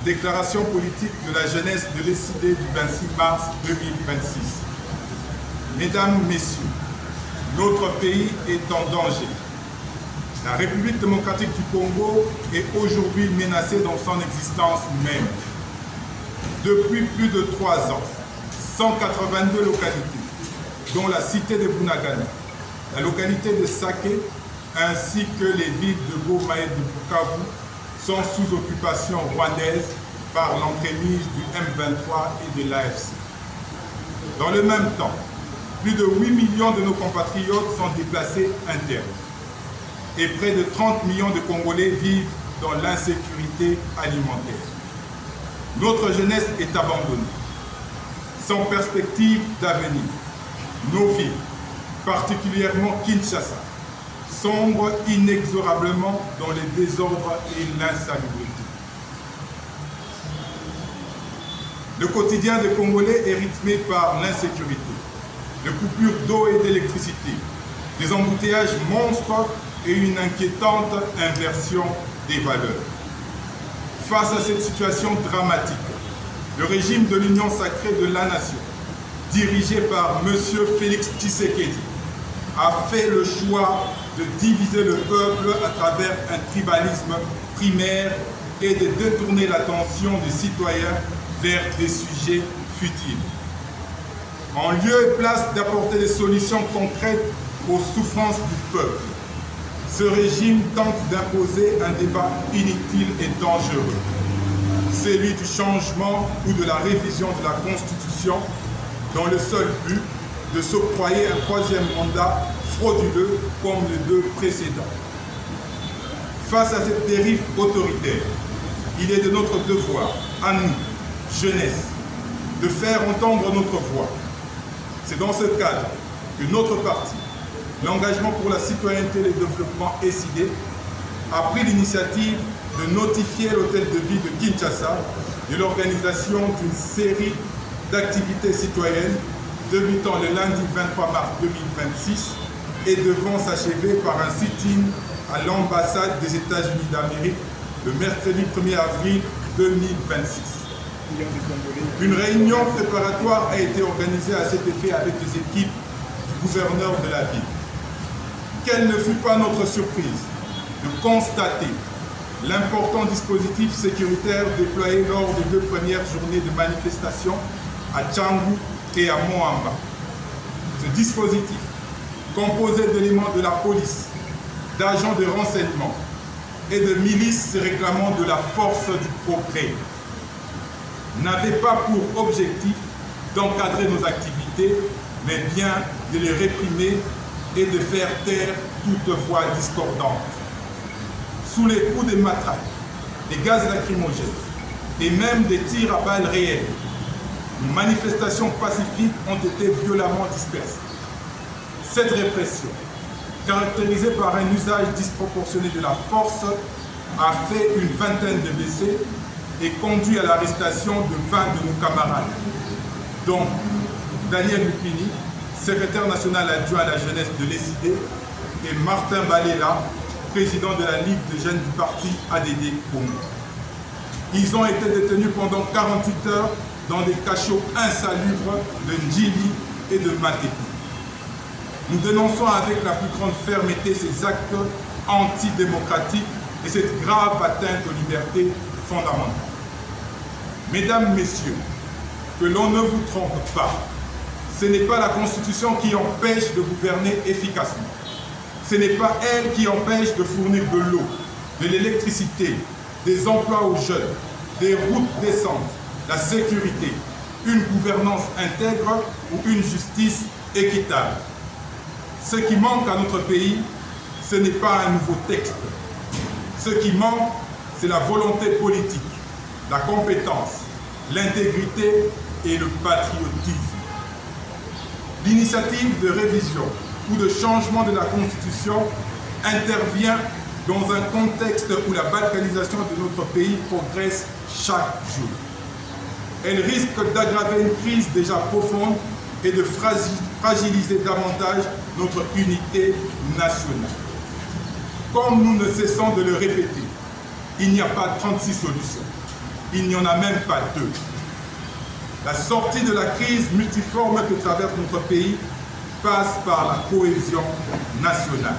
Déclaration politique de la jeunesse de l'ECD du 26 mars 2026. Mesdames, Messieurs, notre pays est en danger. La République démocratique du Congo est aujourd'hui menacée dans son existence même. Depuis plus de 3 ans, 182 localités, dont la cité de Bunagana, la localité de Saké, ainsi que les villes de Goma et de Bukavu, sont sous occupation rwandaise par l'entremise du M23 et de l'AFC. Dans le même temps, plus de 8 millions de nos compatriotes sont déplacés internes et près de 30 millions de Congolais vivent dans l'insécurité alimentaire. Notre jeunesse est abandonnée, sans perspective d'avenir. Nos villes, particulièrement Kinshasa, sombre inexorablement dans les désordres et l'insalubrité. Le quotidien des Congolais est rythmé par l'insécurité, les coupures d'eau et d'électricité, des embouteillages monstres et une inquiétante inversion des valeurs. Face à cette situation dramatique, le régime de l'Union sacrée de la nation, dirigé par M. Félix Tshisekedi, a fait le choix de diviser le peuple à travers un tribalisme primaire et de détourner l'attention des citoyens vers des sujets futiles. En lieu et place d'apporter des solutions concrètes aux souffrances du peuple, ce régime tente d'imposer un débat inutile et dangereux, celui du changement ou de la révision de la Constitution dans le seul but de s'octroyer un 3e mandat frauduleux comme les 2 précédents. Face à cette dérive autoritaire, il est de notre devoir, à nous, jeunesse, de faire entendre notre voix. C'est dans ce cadre que notre parti, l'engagement pour la citoyenneté et le développement ECD, a pris l'initiative de notifier l'hôtel de ville de Kinshasa de l'organisation d'une série d'activités citoyennes débutant le lundi 23 mars 2026 et devant s'achever par un sit-in à l'ambassade des États-Unis d'Amérique le mercredi 1er avril 2026. Une réunion préparatoire a été organisée à cet effet avec les équipes du gouverneur de la ville. Quelle ne fut pas notre surprise de constater l'important dispositif sécuritaire déployé lors des 2 premières journées de manifestation à Tchangou et à Moamba. Ce dispositif, composé d'éléments de la police, d'agents de renseignement et de milices réclamant de la force du progrès, n'avait pas pour objectif d'encadrer nos activités, mais bien de les réprimer et de faire taire toute voix discordante. Sous les coups des matraques, des gaz lacrymogènes et même des tirs à balles réelles, nos manifestations pacifiques ont été violemment dispersées. Cette répression, caractérisée par un usage disproportionné de la force, a fait une vingtaine de blessés et conduit à l'arrestation de 20 de nos camarades, dont Daniel Lupini, secrétaire national adjoint à la jeunesse de l'ECD, et Martin Balela, président de la Ligue des jeunes du parti ADD Congo. Ils ont été détenus pendant 48 heures dans des cachots insalubres de Ndjili et de Matépi. Nous dénonçons avec la plus grande fermeté ces actes antidémocratiques et cette grave atteinte aux libertés fondamentales. Mesdames, Messieurs, que l'on ne vous trompe pas, ce n'est pas la Constitution qui empêche de gouverner efficacement. Ce n'est pas elle qui empêche de fournir de l'eau, de l'électricité, des emplois aux jeunes, des routes décentes, la sécurité, une gouvernance intègre ou une justice équitable. Ce qui manque à notre pays, ce n'est pas un nouveau texte. Ce qui manque, c'est la volonté politique, la compétence, l'intégrité et le patriotisme. L'initiative de révision ou de changement de la Constitution intervient dans un contexte où la balkanisation de notre pays progresse chaque jour. Elle risque d'aggraver une crise déjà profonde et de fragiliser davantage notre unité nationale. Comme nous ne cessons de le répéter, il n'y a pas 36 solutions. Il n'y en a même pas 2. La sortie de la crise multiforme que traverse notre pays passe par la cohésion nationale,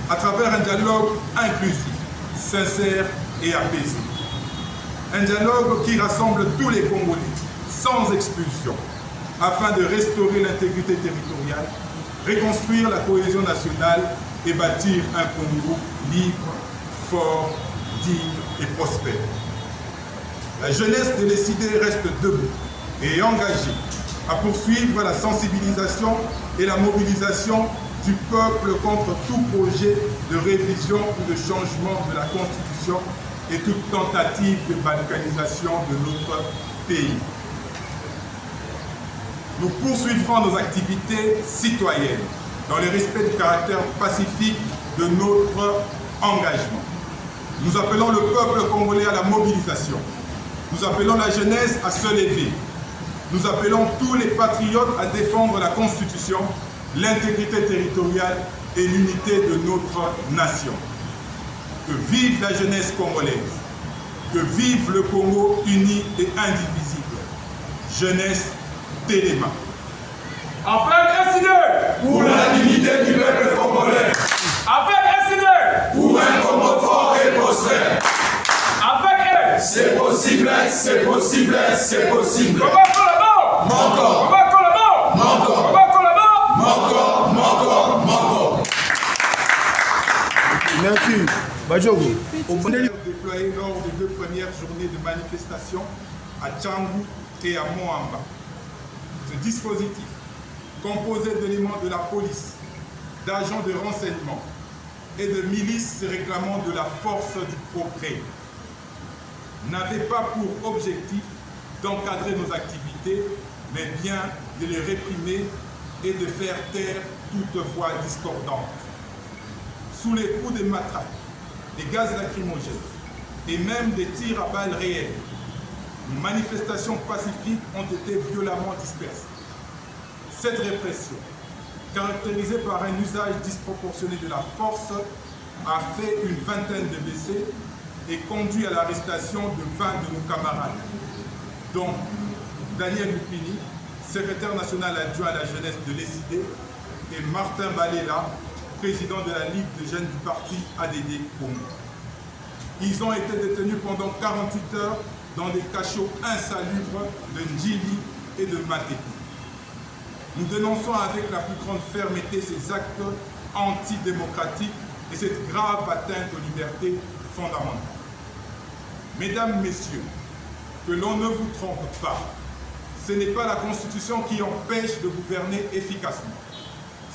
à travers un dialogue inclusif, sincère et apaisé. Un dialogue qui rassemble tous les Congolais, sans expulsion, afin de restaurer l'intégrité territoriale, reconstruire la cohésion nationale et bâtir un Congo libre, fort, digne et prospère. La jeunesse décidée reste debout et engagée à poursuivre la sensibilisation et la mobilisation du peuple contre tout projet de révision ou de changement de la Constitution et toute tentative de balkanisation de notre pays. Nous poursuivrons nos activités citoyennes dans le respect du caractère pacifique de notre engagement. Nous appelons le peuple congolais à la mobilisation. Nous appelons la jeunesse à se lever. Nous appelons tous les patriotes à défendre la Constitution, l'intégrité territoriale et l'unité de notre nation. Que vive la jeunesse congolaise, que vive le Congo uni et indivisible. Jeunesse Téléma. Appel SID pour la dignité du peuple congolais. Appel SID pour un Congo fort et prospère. Appel c'est possible, c'est possible, c'est possible. Manco. Merci. Bajogo. Déployé lors des 2 premières journées de manifestation à Tchangou et à Moamba. Ce dispositif, composé d'éléments de la police, d'agents de renseignement et de milices se réclamant de la force du progrès, n'avait pas pour objectif d'encadrer nos activités, mais bien de les réprimer et de faire taire toute voix discordante. Sous les coups de matraques, des gaz lacrymogènes et même des tirs à balles réelles, nos manifestations pacifiques ont été violemment dispersées. Cette répression, caractérisée par un usage disproportionné de la force, a fait une vingtaine de blessés et conduit à l'arrestation de 20 de nos camarades, dont Daniel Lupini, secrétaire national adjoint à la jeunesse de l'ESID, et Martin Balela, président de la Ligue des jeunes du parti ADD Congo. Ils ont été détenus pendant 48 heures dans des cachots insalubres de Ndjili et de Matete. Nous dénonçons avec la plus grande fermeté ces actes antidémocratiques et cette grave atteinte aux libertés fondamentales. Mesdames, Messieurs, que l'on ne vous trompe pas, ce n'est pas la Constitution qui empêche de gouverner efficacement.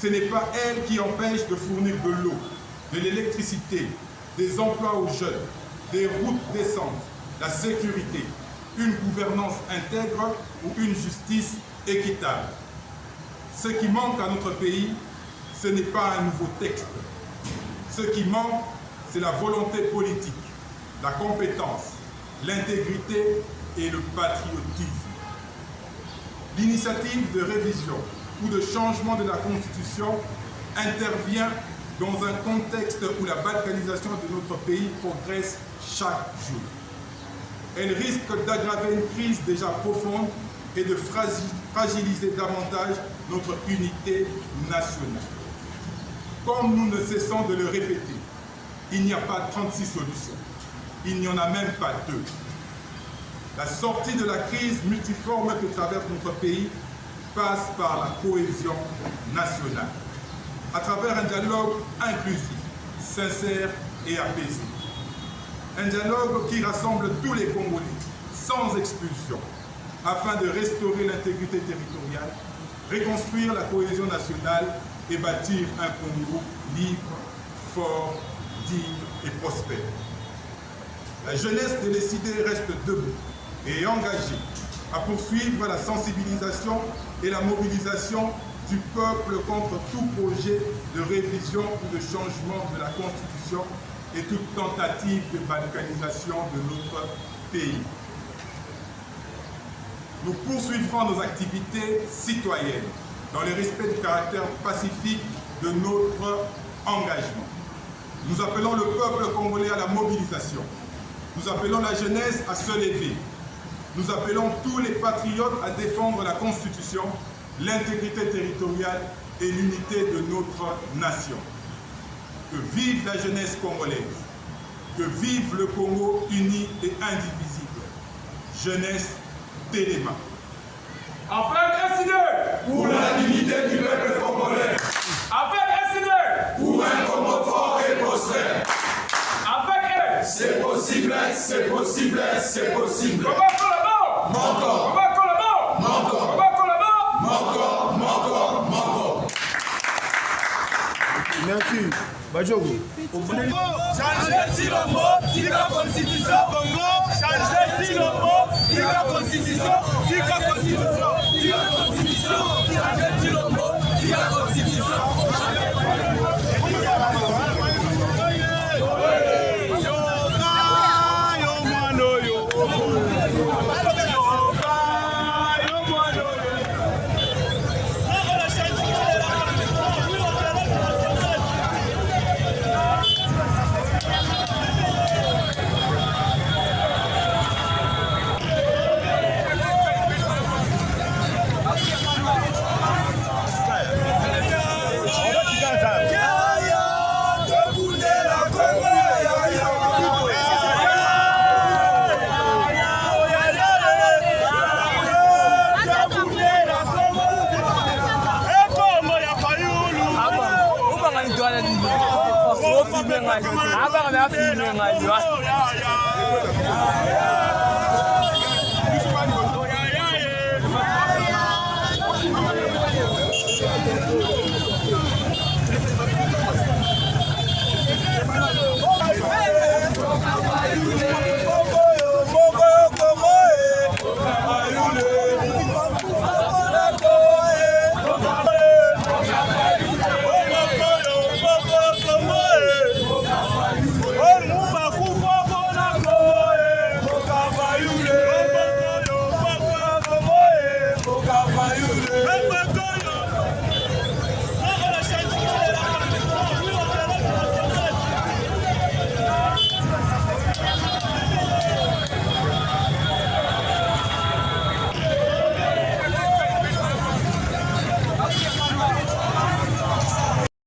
Ce n'est pas elle qui empêche de fournir de l'eau, de l'électricité, des emplois aux jeunes, des routes décentes, la sécurité, une gouvernance intègre ou une justice équitable. Ce qui manque à notre pays, ce n'est pas un nouveau texte. Ce qui manque, c'est la volonté politique, la compétence, l'intégrité et le patriotisme. L'initiative de révision ou de changement de la Constitution intervient dans un contexte où la balkanisation de notre pays progresse chaque jour. Elle risque d'aggraver une crise déjà profonde et de fragiliser davantage notre unité nationale. Comme nous ne cessons de le répéter, il n'y a pas 36 solutions. Il n'y en a même pas 2. La sortie de la crise multiforme que traverse notre pays passe par la cohésion nationale, à travers un dialogue inclusif, sincère et apaisé. Un dialogue qui rassemble tous les Congolais, sans expulsion, afin de restaurer l'intégrité territoriale, reconstruire la cohésion nationale et bâtir un Congo libre, fort, digne et prospère. La jeunesse décidée reste debout et engagée à poursuivre la sensibilisation et la mobilisation du peuple contre tout projet de révision ou de changement de la Constitution et toute tentative de balkanisation de notre pays. nous poursuivrons nos activités citoyennes dans le respect du caractère pacifique de notre engagement. Nous appelons le peuple congolais à la mobilisation. Nous appelons la jeunesse à se lever. Nous appelons tous les patriotes à défendre la Constitution, l'intégrité territoriale et l'unité de notre nation. Que vive la jeunesse congolaise. Que vive le Congo uni et indivisible. Jeunesse Téléma. Avec SID. Pour la dignité du peuple congolais. Avec SID. Pour un Congo fort et prospère. Avec elle. C'est possible, c'est possible, c'est possible. Comment collabore? Encore. Comment collabore? Encore. Comment collabore? Encore, encore, encore. Merci. Bajogo. Changer Tilombo, c'est la constitution. Congo, changer Tilombo, c'est la constitution. C'est la constitution. C'est la constitution. Changer Tilombo, c'est la constitution. Abang ada filmnya ngaji.